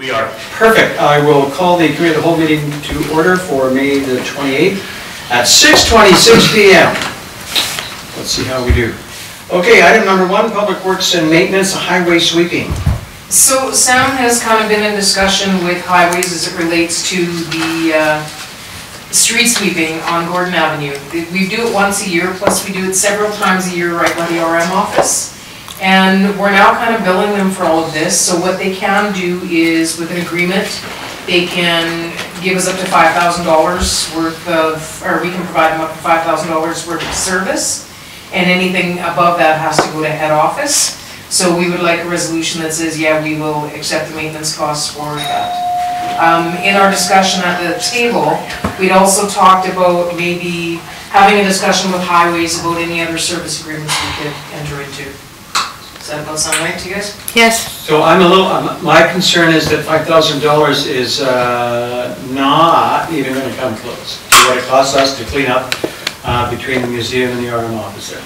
We are. Perfect. I will call the committee of the whole meeting to order for May the 28th at 6:26 p.m. Let's see how we do. Okay, item number 1, Public Works and Maintenance, highway sweeping. So Sam has kind of been in discussion with highways as it relates to the street sweeping on Gordon Avenue. We do it once a year, plus we do it several times a year right by the RM office. And we're now kind of billing them for all of this. So what they can do is, with an agreement, they can give us up to $5,000 worth of, or we can provide them up to $5,000 worth of service. And anything above that has to go to head office. So we would like a resolution that says, yeah, we will accept the maintenance costs for that. In our discussion at the table, we'd also talked about maybe having a discussion with highways about any other service agreements we could enter into. Does that about sound right to you guys? Yes. So I'm a little, my concern is that $5,000 is not even going to come close to what it costs us to clean up between the museum and the RM office there.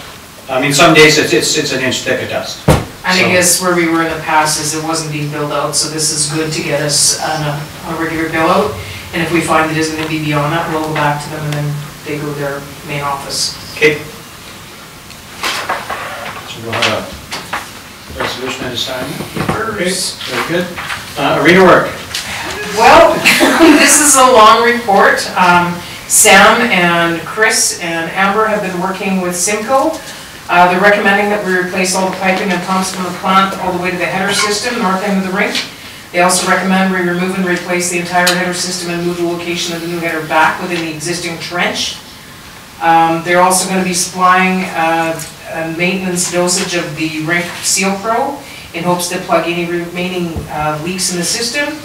I mean, some days it's an inch thick of dust. And I guess where we were in the past is it wasn't being billed out, so this is good to get us a regular bill out. And if we find it is going to be beyond that, we'll go back to them and then they go to their main office. Okay. So we'll have a resolution at this time. Okay, very good. Arena work. Well, this is a long report. Sam and Chris and Amber have been working with Simcoe. They're recommending that we replace all the piping and pumps from the plant all the way to the header system, north end of the rink. They also recommend we remove and replace the entire header system and move the location of the new header back within the existing trench. They're also going to be supplying a maintenance dosage of the Rink Seal Pro in hopes to plug any remaining leaks in the system.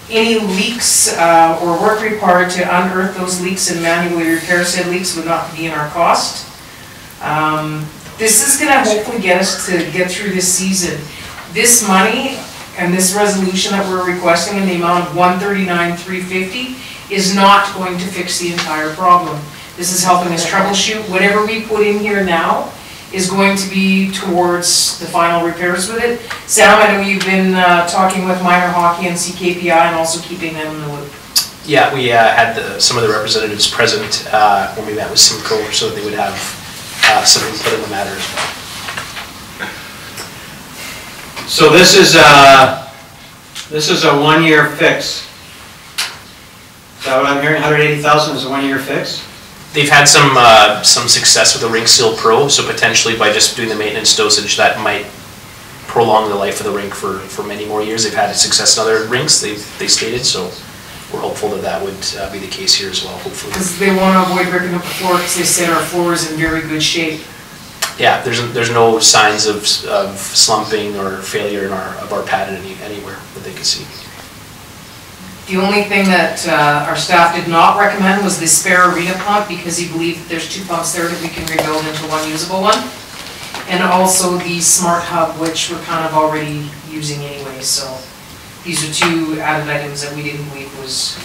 Any leaks or work required to unearth those leaks and manually repair said leaks would not be in our cost. This is going to hopefully get us to get through this season. This money and this resolution that we're requesting in the amount of $139,350 is not going to fix the entire problem. This is helping us troubleshoot. Whatever we put in here now is going to be towards the final repairs with it. Sam, I know you've been talking with Minor Hockey and CKPI and also keeping them in the loop. Yeah, we had some of the representatives present when we met with Simcoe, so they would have some input in the matter as well. So this is a 1-year fix. Is that what I'm hearing? 180,000 is a 1-year fix? They've had some success with the Rink Seal Pro, so potentially by just doing the maintenance dosage, that might prolong the life of the rink for many more years. They've had success in other rinks, they stated, so we're hopeful that that would be the case here as well, hopefully. Because they want to avoid ripping up the floor because they said our floor is in very good shape. Yeah, there's no signs of slumping or failure in of our pad anywhere that they can see. The only thing that our staff did not recommend was the spare arena pump because he believed that there's 2 pumps there that we can rebuild into one usable one. And also the smart hub, which we're kind of already using anyway. So these are 2 added items that we didn't believe was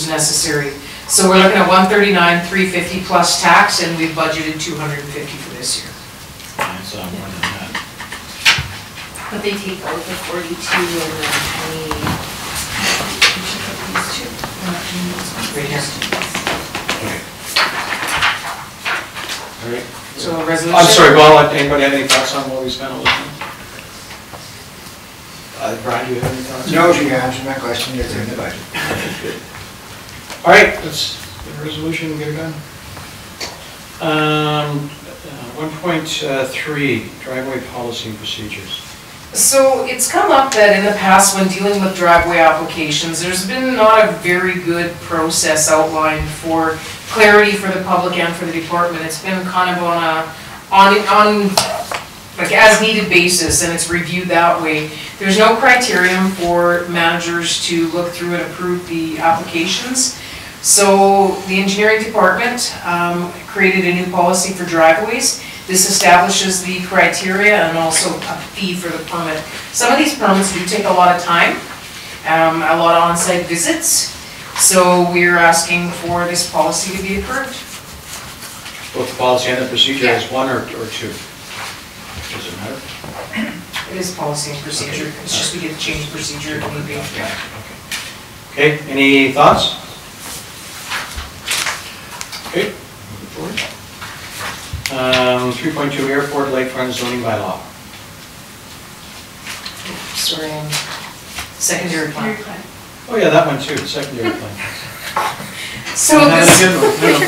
necessary. So we're looking at $139,350 plus tax, and we've budgeted $250 for this year. That's more than that. But they take out the 42 and the 20. Right here. All right. So a resolution. I'm sorry, Paul, anybody have any thoughts on what we spent on this one? Brian, do you have any thoughts? No, you answered my question, it's in the budget. All right, let's get a resolution and get it done. 1.3, driveway policy and procedures. So it's come up that in the past when dealing with driveway applications, there's been not a very good process outlined for clarity for the public and for the department. It's been kind of on like as needed basis, and it's reviewed that way. There's no criterion for managers to look through and approve the applications. So the engineering department created a new policy for driveways. This establishes the criteria and also a fee for the permit. Some of these permits do take a lot of time, a lot of on-site visits. So we're asking for this policy to be approved. Both the policy and the procedure Yeah. is 1 or 2? Does it matter? It is policy and procedure. It's just we get to change procedure if need be. Okay, any thoughts? Okay. Move forward. 3.2 Airport Lakefront zoning bylaw. Sorry, secondary plan. Oh yeah, that one too, secondary plan. So That's this, a good one. No,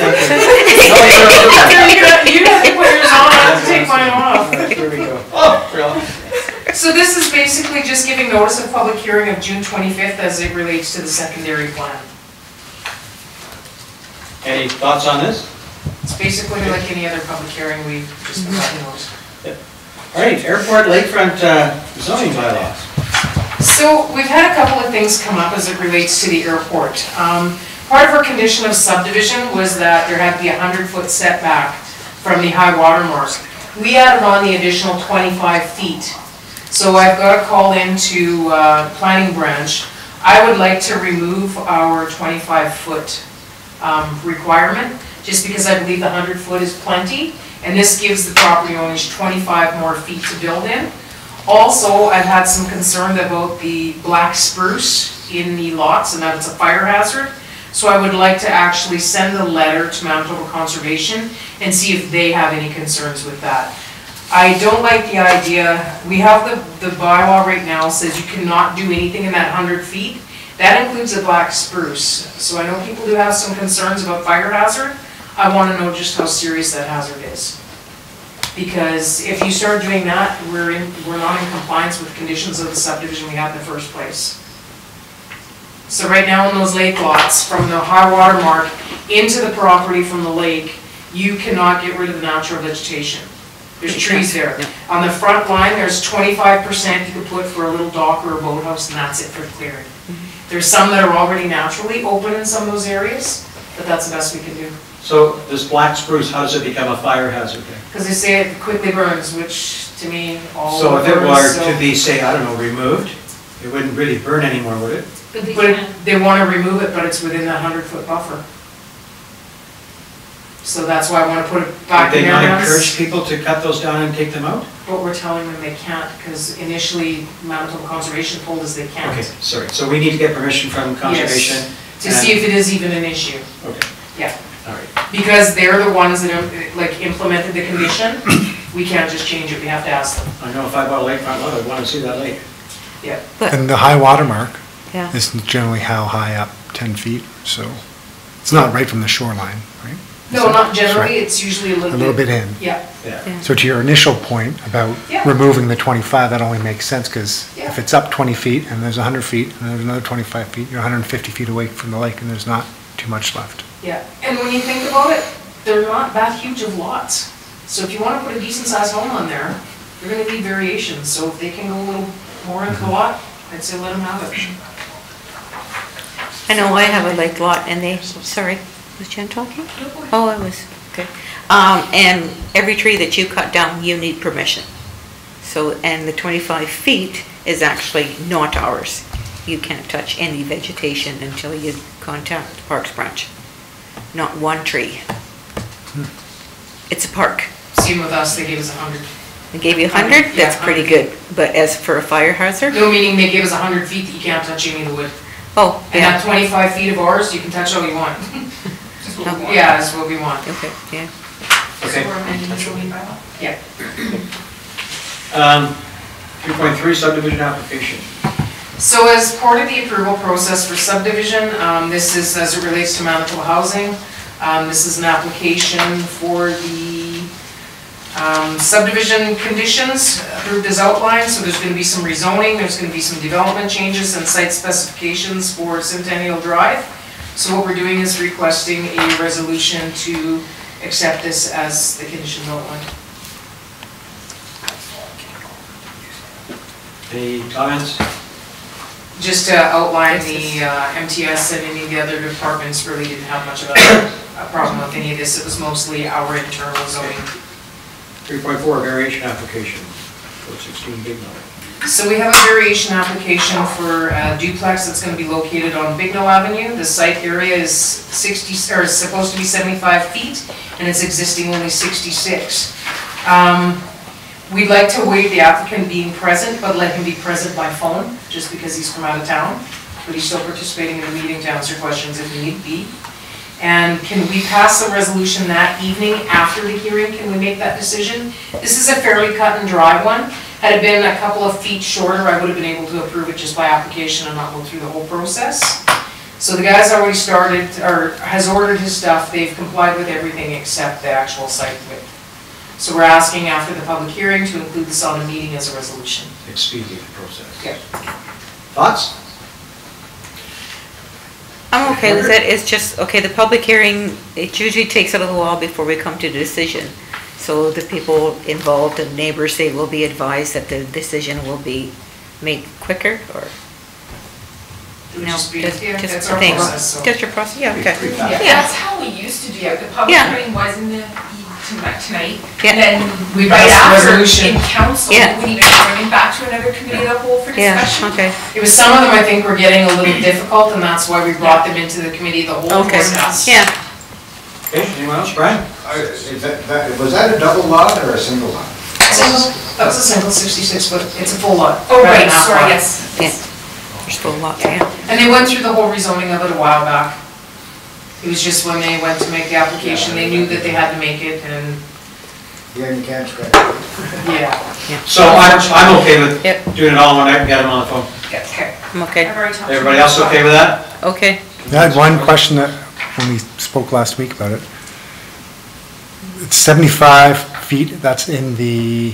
thank you. you have to put yours on, I have to take mine off. There we go. Oh, real. So this is basically just giving notice of public hearing of June 25th as it relates to the secondary plan. Any thoughts on this? It's basically like any other public hearing, we just provide notice. All right, Airport Lakefront zoning bylaw. So we've had a couple of things come up as it relates to the airport. Part of our condition of subdivision was that there had to be a 100-foot setback from the high water mark. We added on the additional 25 feet. So I've got a call into planning branch. I would like to remove our 25-foot requirement, just because I believe the 100-foot is plenty, and this gives the property owners 25 more feet to build in. Also, I've had some concern about the black spruce in the lots and that it's a fire hazard. So I would like to actually send a letter to Manitoba Conservation and see if they have any concerns with that. I don't like the idea, we have the bylaw right now says you cannot do anything in that 100 feet. That includes the black spruce. So I know people do have some concerns about fire hazard. I want to know just how serious that hazard is. Because if you start doing that, we're not in compliance with conditions of the subdivision we have in the first place. So right now in those lake lots, from the high water mark into the property from the lake, you cannot get rid of the natural vegetation. There's trees there. On the front line, there's 25% you could put for a little dock or a boathouse, and that's it for clearing. There's some that are already naturally open in some of those areas, but that's the best we can do. So this black spruce, how does it become a fire hazard then? Because they say it quickly burns, which to me, all So if it burns, were so- to be, say, I don't know, removed, it wouldn't really burn anymore, would it? But they But can't. they want to remove it, but it's within that 100-foot buffer. So that's why I want to put it Would back in they their not hands. encourage people to cut those down and take them out? But we're telling them they can't, because initially Manitoba Conservation told us they can't. Okay, sorry, so we need to get permission from conservation? To see if it is even an issue, Okay, yeah. all right. Because they're the ones that like implemented the condition, we can't just change it, we have to ask them. I know if I bought a lakefront lot, I'd want to see that lake. Yeah. And the high water mark Yeah. is generally how high up, 10 feet, so it's not right from the shoreline, right? No, not generally, Right. it's usually a A little bit. little bit in. Yeah, Yeah. So to your initial point about Yeah. removing the 25, that only makes sense, because Yeah. if it's up 20 feet and there's 100 feet and there's another 25 feet, you're 150 feet away from the lake and there's not too much left. yeah. And when you think about it, they're not that huge of lots. So if you want to put a decent sized home on there, you're going to need variations. So if they can go a little more into the lot, I'd say let them have it. I know I have a lake lot and they, sorry, was Jen talking? Oh, I was, okay. And every tree that you cut down, you need permission. So, and the 25 feet is actually not ours. You can't touch any vegetation until you contact the Parks Branch. Not one tree. It's a park. Same with us, they gave us 100. They gave you 100, that's Yeah, pretty 100. good. But as for a fire hazard? No, meaning they gave us 100 feet that you can't touch any of the wood. Oh, And that yeah, 25 feet of ours, you can touch all you want. Yeah, that's what we want. okay, yeah. Okay. So we're amending the zoning bylaw. Yeah. 3.3 subdivision application. So as part of the approval process for subdivision, this is as it relates to Manitoba Housing. This is an application for the subdivision conditions approved as outlined. So there's going to be some rezoning, there's going to be some development changes and site specifications for Centennial Drive. So what we're doing is requesting a resolution to accept this as the conditions outlined. Any comments? Just to outline the MTS and any of the other departments really didn't have much of a problem with any of this. It was mostly our internal zoning. 3.4 variation application, 416 Bignell. So we have a variation application for a duplex that's going to be located on Bignell Avenue. The site area is 60, or is supposed to be 75 feet, and it's existing only 66. We'd like to waive the applicant being present, but let him be present by phone, just because he's from out of town. But he's still participating in the meeting to answer questions if need be. And can we pass the resolution that evening after the hearing? Can we make that decision? This is a fairly cut and dry one. Had it been a couple of feet shorter, I would have been able to approve it just by application and not go through the whole process. So the guy's already started, or has ordered his stuff. They've complied with everything except the actual site width. So we're asking after the public hearing to include this on the meeting as a resolution. Expedient process. Yeah. Thoughts? I'm okay with it, it's just, okay, the public hearing, it usually takes a little while before we come to the decision. So the people involved, the neighbors, they will be advised that the decision will be made quicker, or? It would No, just be, just- yeah, just that's our thing. process, so. Just your process, yeah, okay. Yeah, Yeah. that's how we used to do it. The public Yeah. hearing was in the tonight. Yeah. And then We right passed the after resolution. in council, Yeah. we need to bring it back to another committee of the whole for Yeah, discussion. okay, It was some of them I think were getting a little difficult, and that's why we brought them into the committee of the whole okay, process. yeah. Okay, anyone else? Brian? Was that a double lot or a single lot? Single, that was a single 66 foot, it's a full lot. Oh, not right, an half sorry, lot. yes. Yeah. There's still lots, yeah. And they went through the whole rezoning of it a while back. It was just when they went to make the application, they knew that they had to make it, and, Yeah, you can't scratch it. yeah. So I'm okay with Yep. doing it all in one night and get them on the phone. Okay. I'm okay, I've already talked to Everybody them. else okay with that? okay. I had one question that, when we spoke last week about it. It's 75 feet, that's in the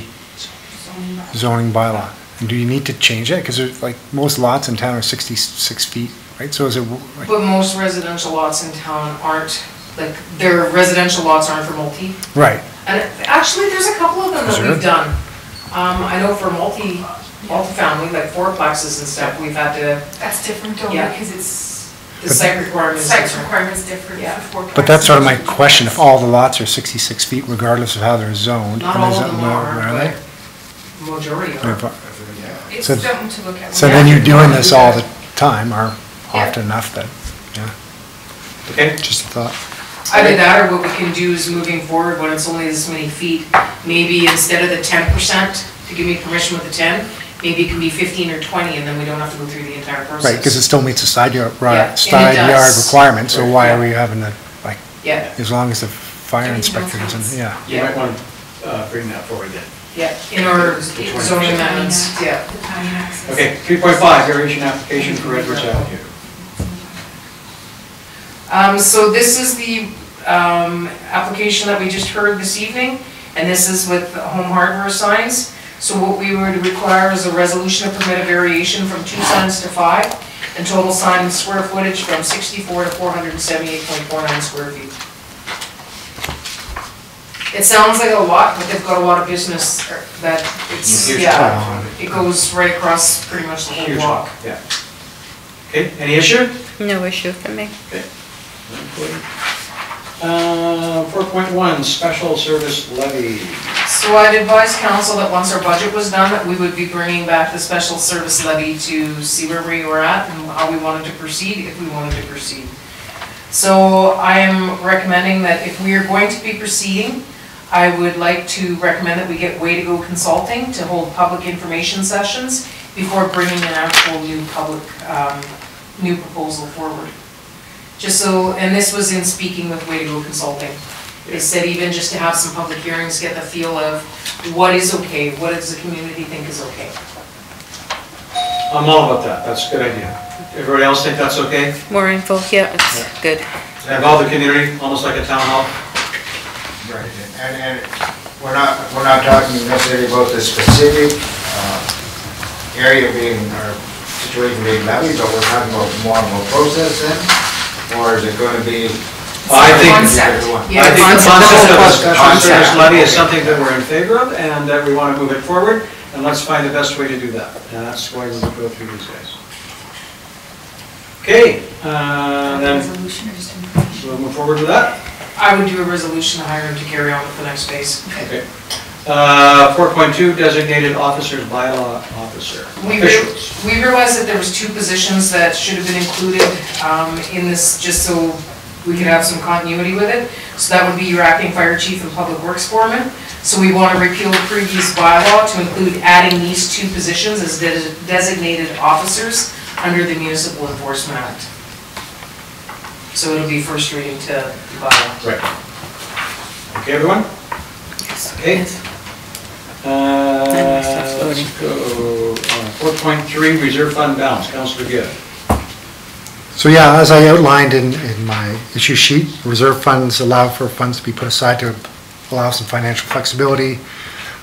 zoning bylaw. And do you need to change it? Because there's, like, most lots in town are 66 feet, right? So is it, like, But most residential lots in town aren't, like, their residential lots aren't for multi. right, And actually, there's a couple of them that Is we've there? done. I know for multi-family, like fourplexes and stuff, we've had to, That's different though, Yeah. because it's, the site requirements. site different. requirements different Yeah. for four. but that's sort of my question, if all the lots are 66 feet regardless of how they're zoned. Not and all is of that them more- are, they? but majority are. It's So- something to look at. So then you're doing this all the time, or Yeah. often enough that, yeah, Okay? just a thought. Either that, or what we can do is moving forward, when it's only this many feet, maybe instead of the 10%, to give me permission with the 10, maybe it can be 15 or 20, and then we don't have to go through the entire process. Right, because it still meets the side yard, Yeah, and it side yard does. requirement, so why are Yeah. we having the, like, Yeah, as long as the fire inspector doesn't, yeah. You might want to bring that forward then. yeah, in our zoning amendments, yeah. The timing access. Okay, 3.5, variation application for Edwards Avenue. So this is the application that we just heard this evening, and this is with Home Hardware signs. So what we would require is a resolution to permit a variation from 2 signs to 5, and total sign square footage from 64 to 478.49 square feet. It sounds like a lot, but they've got a lot of business that it's, Huge yeah, town. it goes right across pretty much the whole Huge block. one, yeah. Okay, any issue? No issue for me. 4.1, special service levy. So I'd advise council that once our budget was done, that we would be bringing back the special service levy to see where we were at and how we wanted to proceed, if we wanted to proceed. So I am recommending that if we are going to be proceeding, I would like to recommend that we get Way to Go Consulting to hold public information sessions before bringing an actual new public, new proposal forward. Just so, and this was in speaking with Way to Go Consulting. They said even just to have some public hearings, get the feel of what is okay, what does the community think is okay. I'm all about that, that's a good idea. Everybody else think that's okay? More info, yeah, it's good. Involve the community, almost like a town hall? Right, and we're not talking necessarily about the specific area being, or situation being levied, but we're talking about more of a process then? Or is it going to be? I think, Concept. Yeah, I think the concept. concept of a Concept. service levy is something that we're in favor of and that we want to move it forward, and let's find the best way to do that. And that's why we'll go through these guys. Okay, then Resolution or just information? we'll move forward with that. I would do a resolution to hire him to carry on with the next phase. Okay. 4.2, designated officers, bylaw officer. Officials. We realized that there was 2 positions that should have been included in this, just so we could have some continuity with it. So that would be your acting fire chief and public works foreman. So we want to repeal the previous bylaw to include adding these two positions as designated officers under the Municipal Enforcement Act. So it'll be first reading to the bylaw. Right. Okay, everyone? Okay. Let's go, 4.3, reserve fund balance, Councillor Gill. So yeah, as I outlined in my issue sheet, reserve funds allow for funds to be put aside to allow some financial flexibility.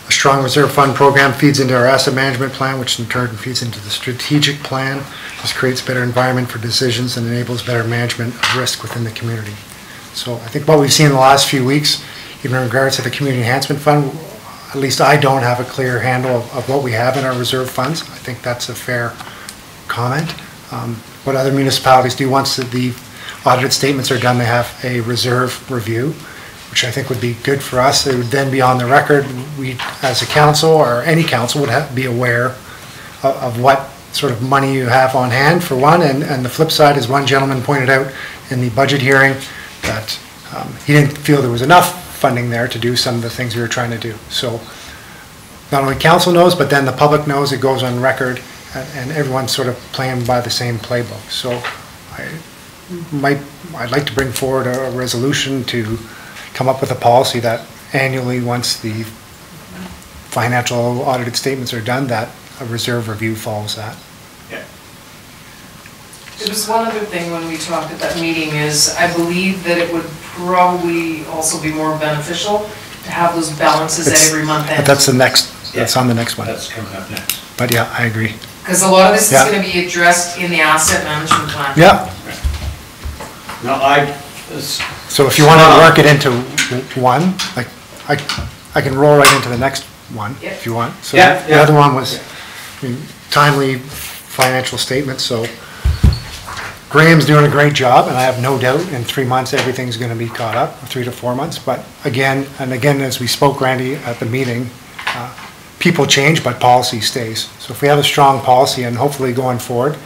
A strong reserve fund program feeds into our asset management plan, which in turn feeds into the strategic plan. This creates a better environment for decisions and enables better management of risk within the community. So I think what we've seen in the last few weeks, even in regards to the Community Enhancement Fund, at least I don't have a clear handle of what we have in our reserve funds. I think that's a fair comment. What other municipalities do, once the audited statements are done, they have a reserve review, which I think would be good for us. It would then be on the record. We, as a council, or any council, would be aware of what sort of money you have on hand, for one, and the flip side, as one gentleman pointed out in the budget hearing, that he didn't feel there was enough funding there to do some of the things we were trying to do. So not only council knows, but then the public knows, it goes on record, and everyone's sort of playing by the same playbook. So I'd like to bring forward a resolution to come up with a policy that annually, once the financial audited statements are done, that a reserve review follows that. Yeah. There was one other thing when we talked at that meeting is, I believe that it would probably also be more beneficial to have those balances at every month end. But that's the next, that's on the next one. That's coming up next. But yeah, I agree. Because a lot of this is Yeah. going to be addressed in the asset management plan. Yeah, Now, so if you want to work it into one, like, I can roll right into the next one Yeah. if you want. So Yeah, the other one was timely financial statements, so Graham's doing a great job, and I have no doubt in 3 months, everything's going to be caught up, 3 to 4 months. But again, as we spoke, Randy, at the meeting, people change, but policy stays. So if we have a strong policy, and hopefully going forward,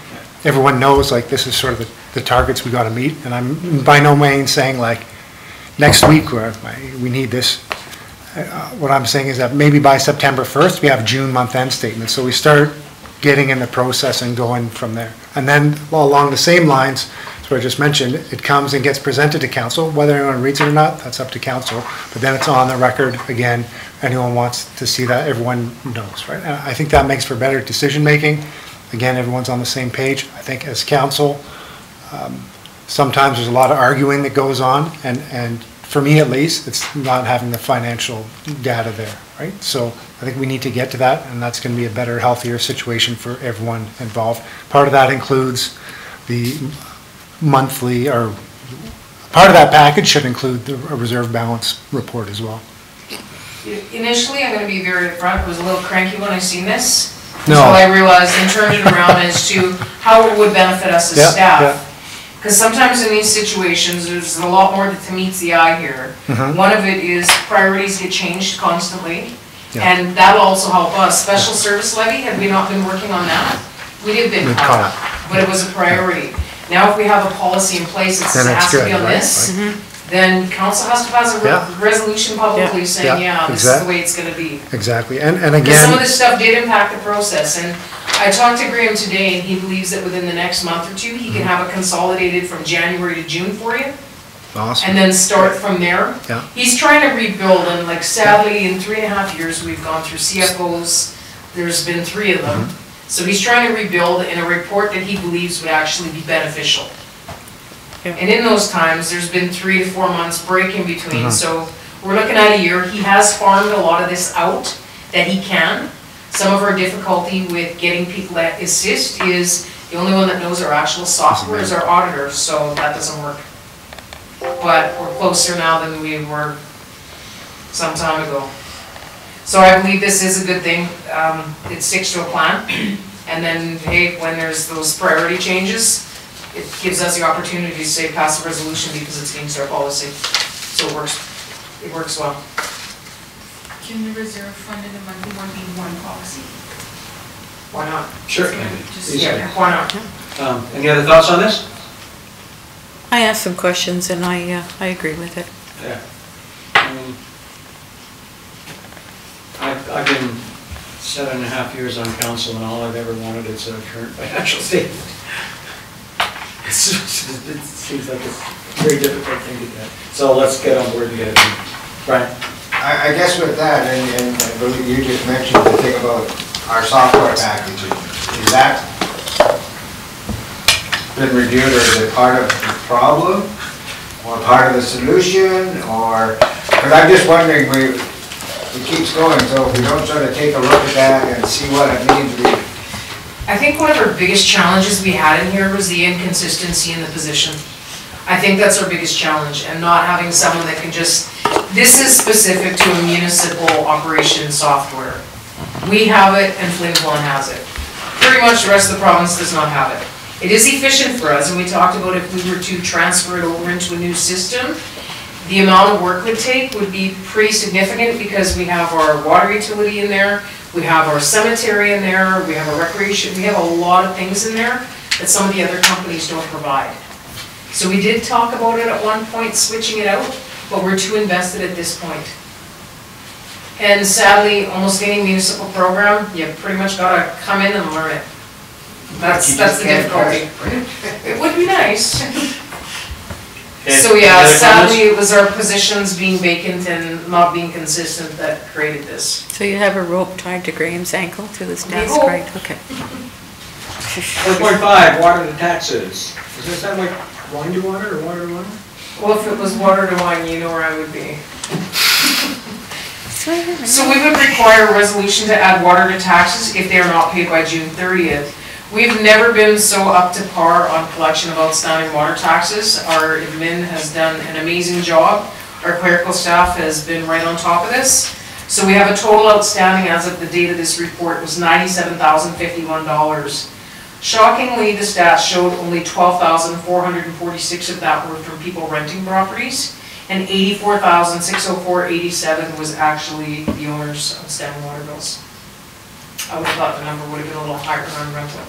everyone knows, like, this is sort of the targets we got to meet. And I'm by no means saying, like, next week we need this. What I'm saying is that maybe by September 1st, we have June month-end statements. So we start getting in the process and going from there. And then along the same lines, as I just mentioned, it comes and gets presented to council. Whether anyone reads it or not, that's up to council. But then it's on the record again. Anyone wants to see that, everyone knows, right? And I think that makes for better decision-making. Again, everyone's on the same page. I think as council, sometimes there's a lot of arguing that goes on, and for me at least, it's not having the financial data there, right? So I think we need to get to that, and that's going to be a better, healthier situation for everyone involved. Part of that includes the monthly, or part of that package should include a reserve balance report as well. Initially, I'm going to be very upfront, I was a little cranky when I seen this. No. Until I realized and turned it around as to how it would benefit us Yeah, as staff. yeah. Because sometimes in these situations, there's a lot more that meets the eye here. Mhm. One of it is priorities get changed constantly, Yeah. and that'll also help us. Special service levy, have we not been working on that? We'd have been We'd caught caught up, but it was a priority. Now, if we have a policy in place that says Then it it's has to be good, on right? this, then council has to pass a Yeah. resolution publicly Yeah, saying, yeah, this is the exactly. way it's gonna be. Exactly, and Because some of again, this stuff did impact the process, and I talked to Graham today, and he believes that within the next month or two, he can have it consolidated from January to June for you, awesome, and then start from there. Yeah. He's trying to rebuild, and like sadly, in 3.5 years, we've gone through CFOs, there's been 3 of them. So he's trying to rebuild in a report that he believes would actually be beneficial. Yeah. And in those times, there's been 3 to 4 months break in between, so we're looking at a year. He has farmed a lot of this out that he can. Some of our difficulty with getting people that assist is the only one that knows our actual software is our auditors, so that doesn't work. But we're closer now than we were some time ago. So I believe this is a good thing. It sticks to a plan. And then, hey, when there's those priority changes, it gives us the opportunity to say pass a resolution because it's against our policy. So it works well. Can the reserve fund and the monthly one be one policy? Why not? Sure. Just- Yeah, why not? Any other thoughts on this? I asked some questions and I agree with it. Yeah. I've been 7.5 years on council, and all I've ever wanted is a current financial statement. It seems like a very difficult thing to get. So let's get on board and get it. Brian? I guess with that, and I believe you just mentioned the thing about our software package, is that been reviewed, or is it part of the problem, or part of the solution, or, because I'm just wondering, it keeps going, so if we don't sort of take a look at that and see what it means, I think one of our biggest challenges we had in here was the inconsistency in the position. I think that's our biggest challenge, and not having someone that can just, this is specific to a municipal operation software. We have it and Flin Flon has it. Pretty much the rest of the province does not have it. It is efficient for us, and we talked about if we were to transfer it over into a new system, the amount of work it would take would be pretty significant, because we have our water utility in there, we have our cemetery in there, we have our recreation, we have a lot of things in there that some of the other companies don't provide. So we did talk about it at one point, switching it out, but we're too invested at this point. And sadly, almost any municipal program, you pretty much gotta come in and learn it. That's the difficulty. It would be nice. So yeah, Any other sadly, comments? it was our positions being vacant and not being consistent that created this. So you have a rope tied to Graham's ankle to his desk, hope. right? Okay. 4.5, water to taxes. Does that sound like wine to water or water to water? Well, if it was water to wine, you know where I would be. So we would require a resolution to add water to taxes if they are not paid by June 30th. We've never been so up to par on collection of outstanding water taxes. Our admin has done an amazing job. Our clerical staff has been right on top of this. So we have a total outstanding as of the date of this report was $97,051. Shockingly, the stats showed only $12,446 of that were from people renting properties, and $84,604.87 was actually the owner's outstanding water bills. I would have thought the number would have been a little higher on rental.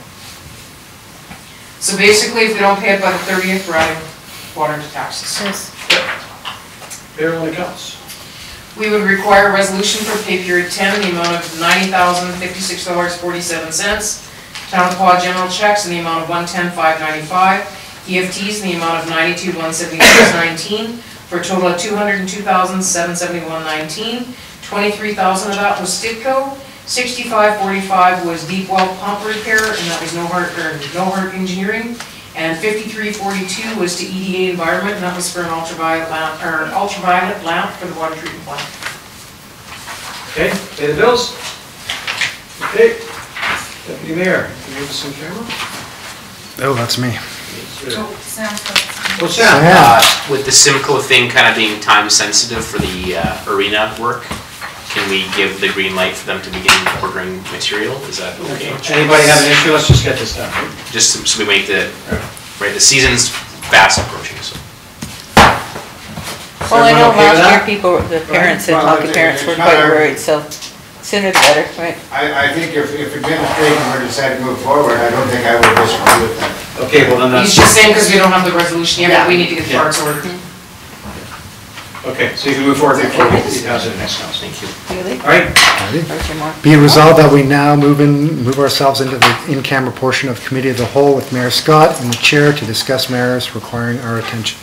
So basically, if we don't pay it by the 30th, we're adding water to taxes. Yes. Bear only counts. We would require a resolution for pay period 10 in the amount of $90,056.47. Town of Quad general checks in the amount of $110,595. EFTs in the amount of $92,176.19 for a total of $202,771.19. $23,000 of that was Stidco. $65.45 was deep well pump repair, and that was No Heart Engineering. And $53.42 was to EDA Environment, and that was for an ultraviolet lamp for the water treatment plant. Okay, pay the bills. Okay, Deputy Mayor, can you give us some camera? Oh, that's me. Oh, Sam's got Oh, Sam. With the Simcoe thing kind of being time sensitive for the arena work, can we give the green light for them to begin ordering material? Is that okay? Anybody have an issue? Let's just get this done. Just so we make the, right, the season's fast approaching, so. Well, I know Everyone okay with last year that? people, the parents and Well, hockey parents were it's quite not- worried, so sooner the better, right? I think if administration were to decide to move forward, I don't think I would disagree with that. Okay, well then He's that's, just saying because we don't have the resolution yet, but we need to get the parts ordered. okay, so you can move forward before we pass it to the next council. Thank you. Really? All right, Or two more? Be it resolved that we now move ourselves into the in-camera portion of Committee of the Whole with Mayor Scott and the Chair to discuss matters requiring our attention.